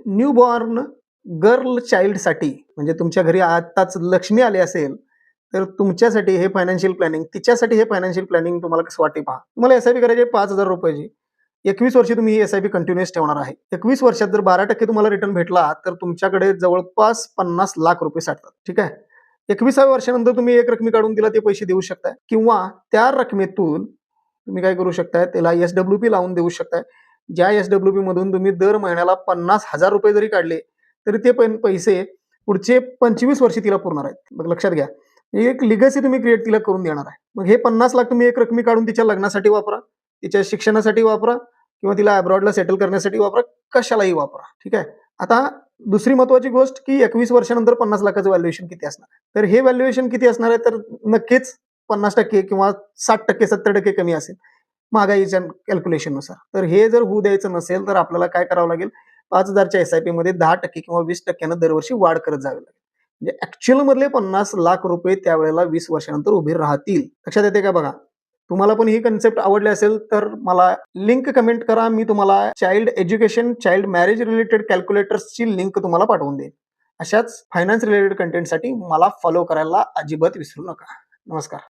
New born girl चाइल्डसाठी म्हणजे तुमच्या घरी आत्ताच लक्ष्मी आली असेल, तर तुमच्यासाठी हे फायनान्शियल प्लॅनिंग तिच्यासाठी हे फायनान्शियल प्लॅनिंग तुम्हाला कसं वाटते पहा. तुम्हाला एस-आय-पी करायची आहे ₹5,000ची. 21 वर्षी तुम्ही ही एस-आय-पी कंटिन्यूअस ठेवणार आहे. 21 वर्षात जर 12% तुम्हाला रिटर्न भेटला, तर तुमच्याकडे जवळपास ₹50,00,000 साठतात. ठीक आहे. 21व्या वर्षानंतर तुम्ही एक रकमी काढून तिला ते पैसे देऊ शकताय किंवा त्या रकमेतून तुम्ही काय करू शकताय, त्याला एस-डब्ल्यू-पी लावून देऊ शकताय. ज्या एस-डब्ल्यू-पी मधून तुम्ही दर महिन्याला ₹50,000 जरी काढले, तरी ते पैसे पुढचे 25 वर्ष तिला पुरणार आहेत. मग लक्षात घ्या. एक लिगसी तुम्ही क्रिएट तिला करून देणार आहे. मग हे 50,00,000 तुम्ही एक रकमी काढून तिच्या लग्नासाठी वापरा, तिच्या शिक्षणासाठी वापरा किंवा तिला अब्रॉडला सेटल करण्यासाठी वापरा, कशालाही वापरा. ठीक आहे. आता दुसरी महत्वाची गोष्ट की 21 वर्षानंतर 50,00,000चं व्हॅल्युएशन किती असणार? तर हे व्हॅल्युएशन किती असणार आहे? तर नक्कीच 50% किंवा 60% 70% कमी असेल महागाईच्या कॅल्क्युलेशननुसार. तर हे जर होऊ द्यायचं नसेल, तर आपल्याला काय करावं लागेल? 5,000च्या एस-आय-पी मध्ये 10% किंवा 20% दरवर्षी वाढ करत जावी लागेल. म्हणजे ऍक्च्युअल मधले ₹50,00,000 त्यावेळेला 20 वर्षानंतर उभे राहतील. लक्षात येते का बघा? तुम्हाला पण ही कन्सेप्ट आवडली असेल तर मला लिंक कमेंट करा. मी तुम्हाला child education, child marriage related कॅल्क्युलेटर्सची लिंक तुम्हाला पाठवून देईन. अशाच फायनान्स रिलेटेड कंटेंटसाठी मला फॉलो करायला अजिबात विसरू नका. नमस्कार.